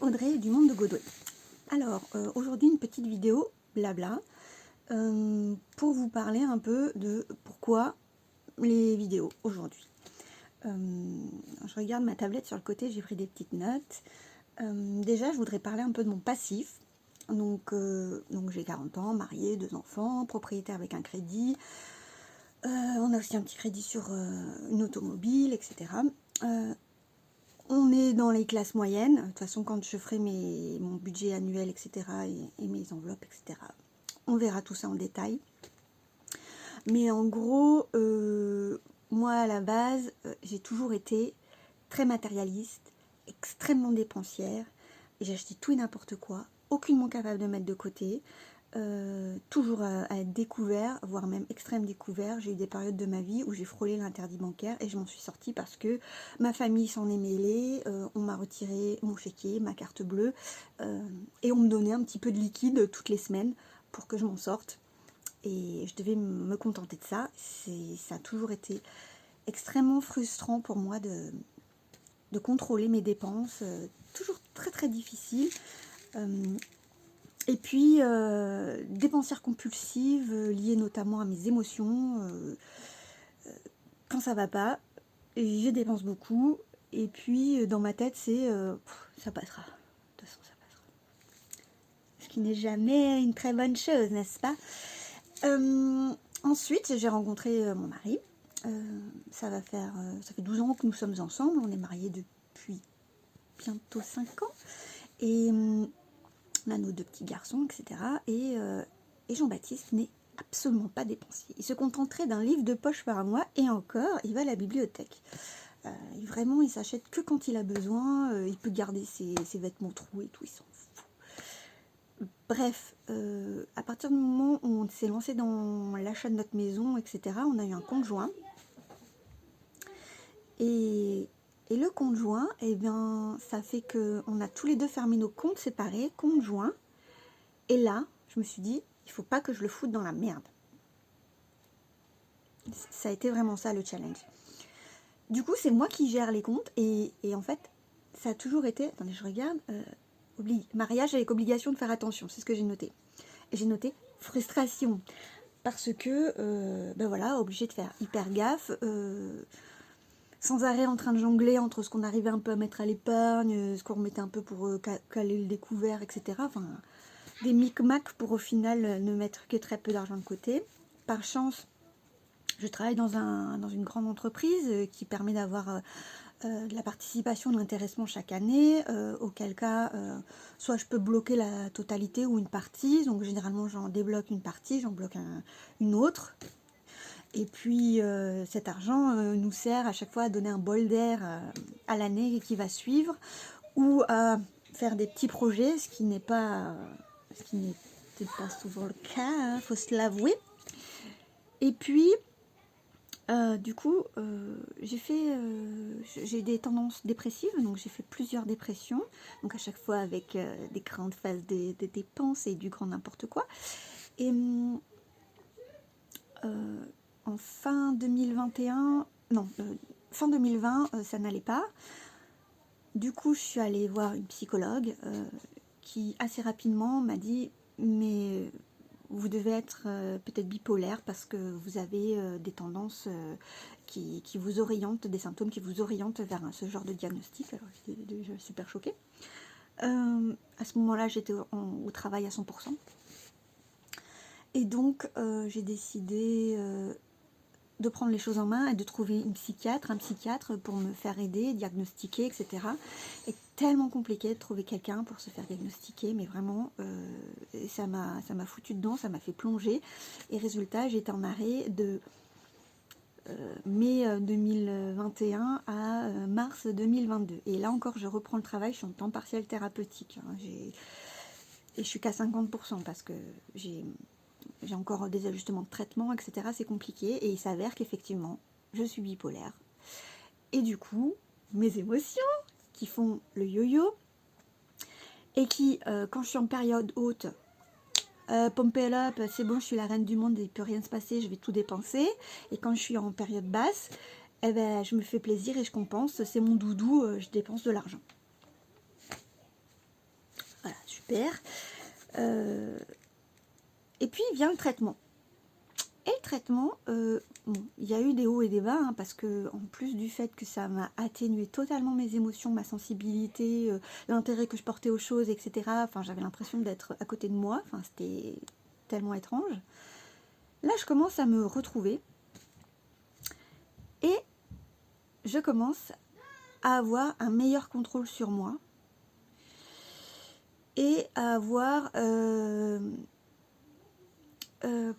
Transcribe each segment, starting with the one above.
Audrey du monde de Godwin. Alors, aujourd'hui une petite vidéo blabla pour vous parler un peu de pourquoi les vidéos aujourd'hui. Je regarde ma tablette sur le côté, j'ai pris des petites notes. Déjà, je voudrais parler un peu de mon passif. Donc j'ai 40 ans, mariée, 2 enfants, propriétaire avec un crédit. On a aussi un petit crédit sur une automobile, etc. On est dans les classes moyennes. De toute façon, quand je ferai mon budget annuel, etc., et mes enveloppes, etc., on verra tout ça en détail. Mais en gros, moi, à la base, j'ai toujours été très matérialiste, extrêmement dépensière. Et j'ai acheté tout et n'importe quoi, aucunement capable de mettre de côté. Toujours à être découvert, voire même extrême découvert. J'ai eu des périodes de ma vie où j'ai frôlé l'interdit bancaire et je m'en suis sortie parce que ma famille s'en est mêlée, on m'a retiré mon chéquier, ma carte bleue, et on me donnait un petit peu de liquide toutes les semaines pour que je m'en sorte. Et je devais me contenter de ça. Ça a toujours été extrêmement frustrant pour moi de contrôler mes dépenses, toujours très très difficile. Et puis, dépensière compulsive, liée notamment à mes émotions. Quand ça va pas, je dépense beaucoup. Et puis, dans ma tête, c'est ça passera. De toute façon, ça passera. Ce qui n'est jamais une très bonne chose, n'est-ce pas? Ensuite, j'ai rencontré mon mari. Ça fait 12 ans que nous sommes ensemble. On est mariés depuis bientôt 5 ans. Et on a nos 2 petits garçons, etc. Et Jean-Baptiste n'est absolument pas dépensier. Il se contenterait d'un livre de poche par mois et encore, il va à la bibliothèque. Vraiment, il s'achète que quand il a besoin. Il peut garder ses vêtements troués et tout, il s'en fout. Bref, à partir du moment où on s'est lancé dans l'achat de notre maison, etc., on a eu un conjoint. Et le compte joint, eh bien, ça fait qu'on a tous les deux fermé nos comptes séparés, compte joint. Et là, je me suis dit, il ne faut pas que je le foute dans la merde. Ça a été vraiment ça le challenge. Du coup, c'est moi qui gère les comptes. Et en fait, ça a toujours été... Attendez, je regarde. Mariage avec obligation de faire attention, c'est ce que j'ai noté. Et j'ai noté frustration. Parce que, ben voilà, obligé de faire hyper gaffe. Sans arrêt en train de jongler entre ce qu'on arrivait un peu à mettre à l'épargne, ce qu'on remettait un peu pour caler le découvert, etc. Enfin, des micmacs pour au final ne mettre que très peu d'argent de côté. Par chance, je travaille dans une grande entreprise qui permet d'avoir de la participation, de l'intéressement chaque année, auquel cas, soit je peux bloquer la totalité ou une partie. Donc généralement, j'en débloque une partie, j'en bloque une autre. Et puis cet argent nous sert à chaque fois à donner un bol d'air à l'année qui va suivre ou à faire des petits projets, ce qui n'était pas souvent le cas, faut se l'avouer. Et puis du coup j'ai des tendances dépressives, donc j'ai fait plusieurs dépressions, donc à chaque fois avec des grandes phases de dépenses et du grand n'importe quoi. Et en fin 2021, non, fin 2020, ça n'allait pas. Du coup, je suis allée voir une psychologue qui, assez rapidement, m'a dit « Mais vous devez être peut-être bipolaire parce que vous avez des tendances qui vous orientent, des symptômes qui vous orientent vers ce genre de diagnostic. » Alors, j'étais déjà super choquée. À ce moment-là, j'étais au travail à 100%. Et donc, j'ai décidé de prendre les choses en main et de trouver un psychiatre pour me faire aider, diagnostiquer, etc. Et tellement compliqué de trouver quelqu'un pour se faire diagnostiquer, mais vraiment, ça m'a foutu dedans, ça m'a fait plonger. Et résultat, j'étais en arrêt de mai 2021 à mars 2022. Et là encore, je reprends le travail, je suis en temps partiel thérapeutique. Et je suis qu'à 50% parce que j'ai encore des ajustements de traitement, etc. C'est compliqué et il s'avère qu'effectivement, je suis bipolaire. Et du coup, mes émotions qui font le yo-yo et qui, quand je suis en période haute, pump it up, c'est bon, je suis la reine du monde, il ne peut rien se passer, je vais tout dépenser. Et quand je suis en période basse, eh ben, je me fais plaisir et je compense, c'est mon doudou, je dépense de l'argent. super. Et puis vient le traitement. Et le traitement, bon, il y a eu des hauts et des bas, hein, parce que en plus du fait que ça m'a atténué totalement mes émotions, ma sensibilité, l'intérêt que je portais aux choses, etc. Enfin, j'avais l'impression d'être à côté de moi. Enfin, c'était tellement étrange. Là, je commence à me retrouver et je commence à avoir un meilleur contrôle sur moi et à avoir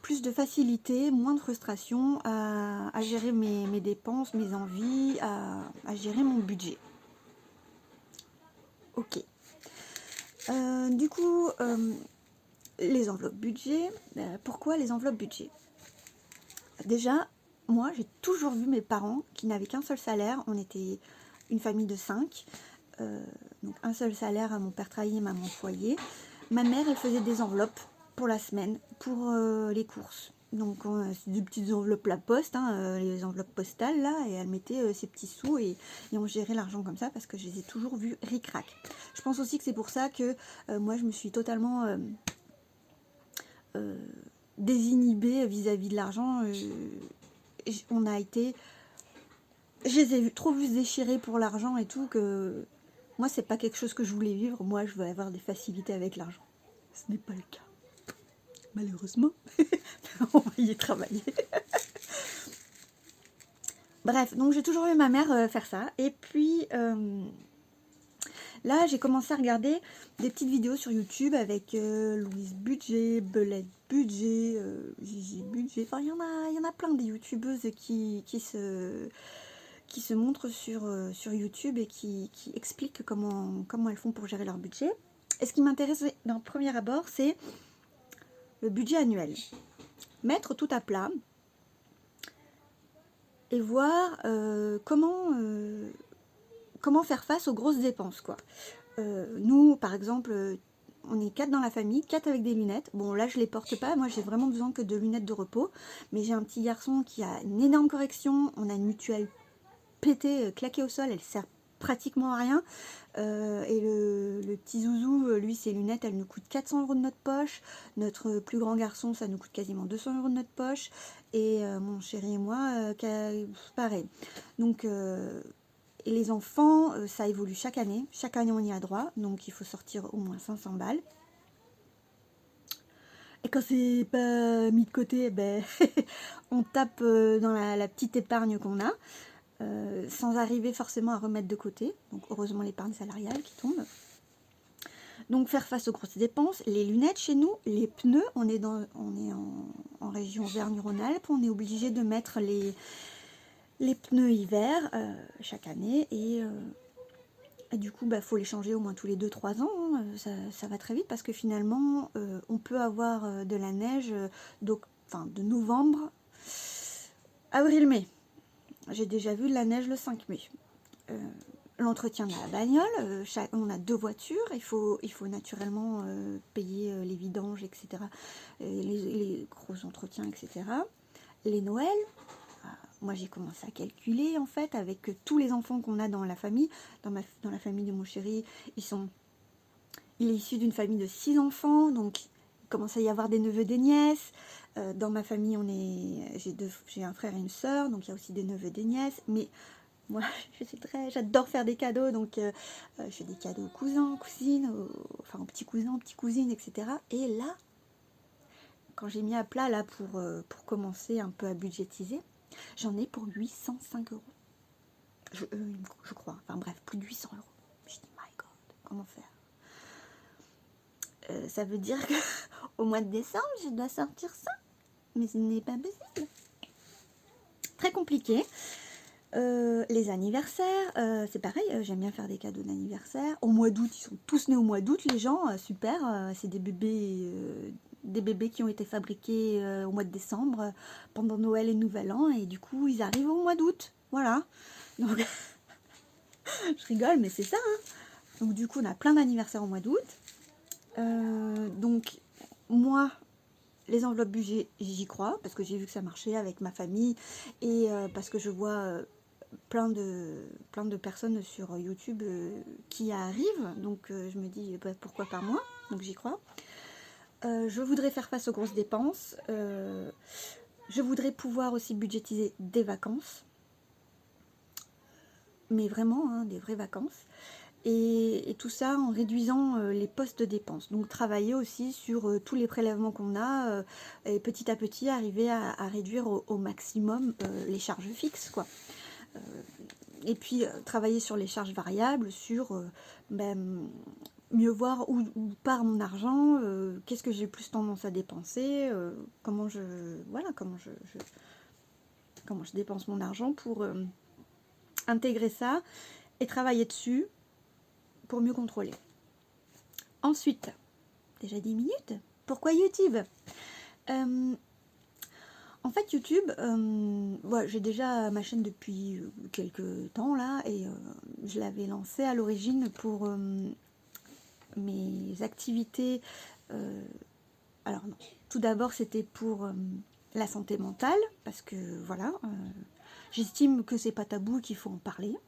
plus de facilité, moins de frustration à gérer mes dépenses, mes envies, à gérer mon budget. Ok. Du coup, les enveloppes budget. Pourquoi les enveloppes budget? Déjà, moi, j'ai toujours vu mes parents qui n'avaient qu'un seul salaire. On était une famille de 5. Donc un seul salaire, à mon père travaillait, maman foyer. Ma mère, elle faisait des enveloppes pour la semaine, pour les courses. Donc c'est des petites enveloppes la poste, hein, les enveloppes postales là, et elle mettait ses petits sous et on gérait l'argent comme ça parce que je les ai toujours vus ric-rac. Je pense aussi que c'est pour ça que moi je me suis totalement désinhibée vis-à-vis de l'argent. On a été, je les ai trop vus se déchirer pour l'argent et tout que moi c'est pas quelque chose que je voulais vivre. Moi je veux avoir des facilités avec l'argent. Ce n'est pas le cas. Malheureusement, on va y travailler. Bref, donc j'ai toujours vu ma mère faire ça. Et puis là, j'ai commencé à regarder des petites vidéos sur YouTube avec Louise Budget, Belette Budget, Gigi Budget. Enfin, il y en a plein des youtubeuses qui se montrent sur YouTube et qui expliquent comment elles font pour gérer leur budget. Et ce qui m'intéresse d'un premier abord, c'est le budget annuel. Mettre tout à plat et voir comment faire face aux grosses dépenses, quoi. Nous, par exemple, on est 4 dans la famille, 4 avec des lunettes. Bon, là, je les porte pas. Moi, j'ai vraiment besoin que de lunettes de repos. Mais j'ai un petit garçon qui a une énorme correction. On a une mutuelle pétée, claquée au sol. Elle sert pratiquement à rien. Et le petit zouzou, lui, ses lunettes, elles nous coûtent 400 € de notre poche. Notre plus grand garçon, ça nous coûte quasiment 200 € de notre poche. Et mon chéri et moi, pareil. Donc, et les enfants, ça évolue chaque année. Chaque année, on y a droit. Donc, il faut sortir au moins 500 balles. Et quand c'est pas mis de côté, ben, on tape dans la petite épargne qu'on a. Sans arriver forcément à remettre de côté. Donc heureusement l'épargne salariale qui tombe. Donc faire face aux grosses dépenses, les lunettes chez nous, les pneus, on est en région Auvergne-Rhône-Alpes, on est obligé de mettre les pneus hiver chaque année et du coup faut les changer au moins tous les 2-3 ans, hein. Ça va très vite parce que finalement on peut avoir de la neige de novembre, avril-mai. J'ai déjà vu de la neige le 5 mai. L'entretien de la bagnole, on a 2 voitures, il faut naturellement payer les vidanges, etc. Les gros entretiens, etc. Les Noëls, moi j'ai commencé à calculer en fait avec tous les enfants qu'on a dans la famille. Dans la famille de mon chéri, il est issu d'une famille de 6 enfants, donc il commence à y avoir des neveux, des nièces. Dans ma famille, j'ai un frère et une sœur, donc il y a aussi des neveux, des nièces. Mais moi, j'adore faire des cadeaux, donc je fais des cadeaux aux cousins, aux cousines, aux petits cousins, aux petites cousines, etc. Et là, quand j'ai mis à plat là pour commencer un peu à budgétiser, j'en ai pour 805 €. Je crois. Enfin bref, plus de 800 €. Je dis, my God, comment faire? Ça veut dire qu'au mois de décembre, je dois sortir ça. Mais ce n'est pas possible. Très compliqué. Les anniversaires, c'est pareil, j'aime bien faire des cadeaux d'anniversaire. Au mois d'août, ils sont tous nés au mois d'août, les gens, super. C'est des bébés qui ont été fabriqués au mois de décembre, pendant Noël et Nouvel An, et du coup, ils arrivent au mois d'août. Voilà. Donc, je rigole, mais c'est ça, hein. Donc, du coup, on a plein d'anniversaires au mois d'août. Donc, moi, les enveloppes budget, j'y crois, parce que j'ai vu que ça marchait avec ma famille, et parce que je vois plein de personnes sur YouTube qui arrivent, donc je me dis pourquoi pas moi. donc j'y crois. Je voudrais faire face aux grosses dépenses. Je voudrais pouvoir aussi budgétiser des vacances. Mais vraiment, hein, des vraies vacances. Et tout ça en réduisant les postes de dépenses. Donc travailler aussi sur tous les prélèvements qu'on a et petit à petit arriver à réduire au maximum les charges fixes, quoi. Et puis travailler sur les charges variables, sur mieux voir où part mon argent, qu'est-ce que j'ai plus tendance à dépenser, comment je dépense mon argent pour intégrer ça et travailler dessus pour mieux contrôler. Ensuite, déjà 10 minutes, pourquoi YouTube ? En fait, YouTube, j'ai déjà ma chaîne depuis quelques temps là, et je l'avais lancée à l'origine pour mes activités. Alors non, tout d'abord c'était pour la santé mentale, parce que voilà, j'estime que c'est pas tabou, qu'il faut en parler,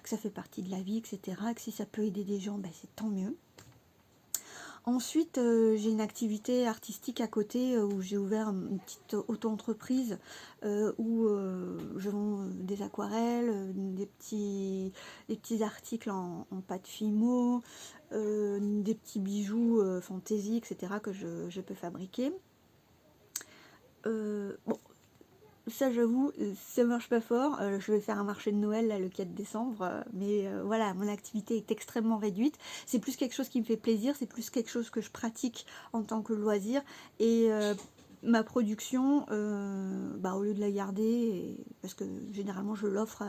que ça fait partie de la vie, etc. Que si ça peut aider des gens, c'est tant mieux. Ensuite, j'ai une activité artistique à côté où j'ai ouvert une petite auto-entreprise où je vends des aquarelles, des petits articles en pâte Fimo, des petits bijoux fantaisie, etc. que je peux fabriquer. Bon, ça j'avoue, ça marche pas fort. Je vais faire un marché de Noël là, le 4 décembre, mais voilà, mon activité est extrêmement réduite. C'est plus quelque chose qui me fait plaisir, c'est plus quelque chose que je pratique en tant que loisir. Et ma production, au lieu de la garder, parce que généralement je l'offre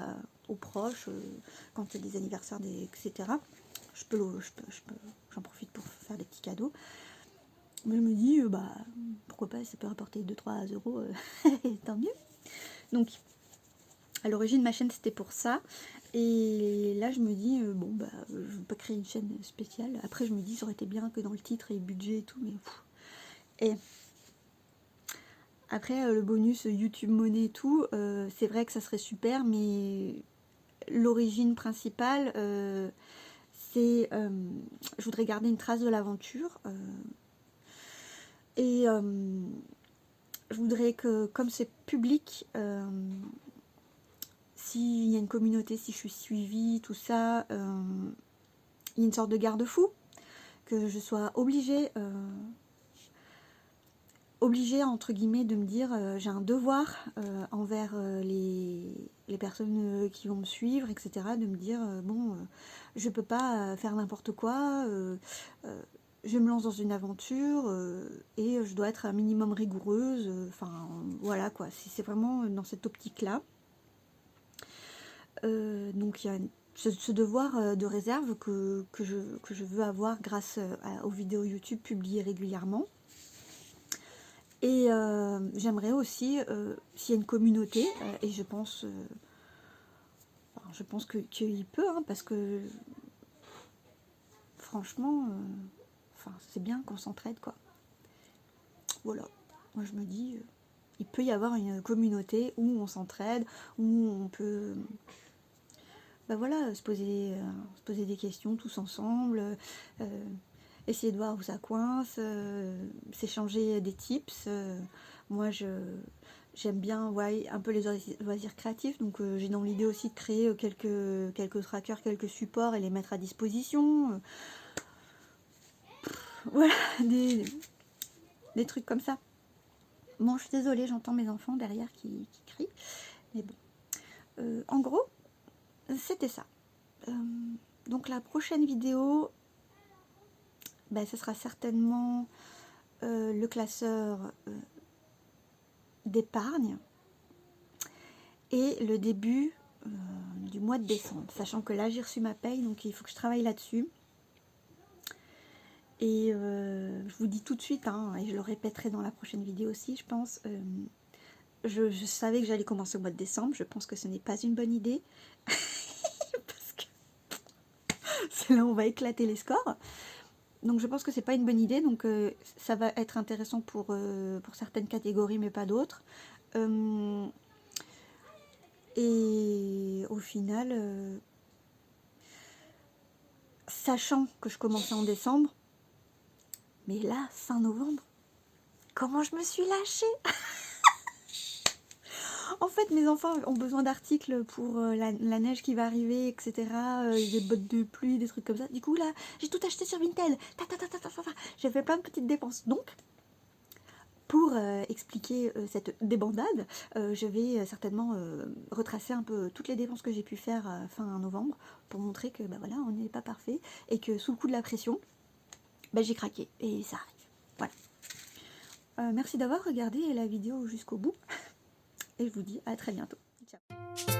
aux proches quand il y a des anniversaires, etc. J'en profite pour faire des petits cadeaux. Mais je me dis, pourquoi pas, ça peut rapporter 2-3 euros, tant mieux. Donc, à l'origine, ma chaîne, c'était pour ça. Et là, je me dis, je vais pas créer une chaîne spéciale. Après, je me dis, ça aurait été bien que dans le titre, il y ait budget et tout, mais... Et après, le bonus YouTube Money et tout, c'est vrai que ça serait super, mais l'origine principale, c'est... je voudrais garder une trace de l'aventure. Et je voudrais que, comme c'est public, s'il y a une communauté, si je suis suivie, tout ça, il y a une sorte de garde-fou, que je sois obligée entre guillemets de me dire j'ai un devoir envers les personnes qui vont me suivre, etc. De me dire je peux pas faire n'importe quoi, je me lance dans une aventure et je dois être un minimum rigoureuse, voilà quoi, c'est vraiment dans cette optique là. Donc il y a ce devoir de réserve que je veux avoir grâce aux vidéos YouTube publiées régulièrement. Et j'aimerais aussi, s'il y a une communauté, et je pense qu'il peut, hein, parce que franchement, c'est bien qu'on s'entraide, quoi. Voilà, moi je me dis, il peut y avoir une communauté où on s'entraide, où on peut... se poser des questions tous ensemble, essayer de voir où ça coince, s'échanger des tips. Moi, j'aime bien un peu les loisirs créatifs, donc j'ai dans l'idée aussi de créer quelques trackers, quelques supports et les mettre à disposition. Voilà, des trucs comme ça. Bon, je suis désolée, j'entends mes enfants derrière qui crient, mais bon. En gros, c'était ça. Donc la prochaine vidéo, ce sera certainement le classeur d'épargne et le début du mois de décembre, sachant que là j'ai reçu ma paye, donc il faut que je travaille là-dessus. Et je vous dis tout de suite, hein, et je le répéterai dans la prochaine vidéo aussi, je pense, je savais que j'allais commencer au mois de décembre. Je pense que ce n'est pas une bonne idée parce que c'est là où on va éclater les scores. Donc je pense que c'est pas une bonne idée, donc ça va être intéressant pour certaines catégories mais pas d'autres. Et au final, sachant que je commençais en décembre, Mais là, fin novembre, comment je me suis lâchée. En fait, mes enfants ont besoin d'articles pour la neige qui va arriver, etc. Des bottes de pluie, des trucs comme ça. Du coup, là, j'ai tout acheté sur Vinted. J'ai fait plein de petites dépenses. Donc, pour expliquer cette débandade, je vais certainement retracer un peu toutes les dépenses que j'ai pu faire fin novembre pour montrer que, bah voilà, on n'est pas parfait et que sous le coup de la pression, bah, j'ai craqué et ça arrive. Voilà. Merci d'avoir regardé la vidéo jusqu'au bout et je vous dis à très bientôt. Ciao.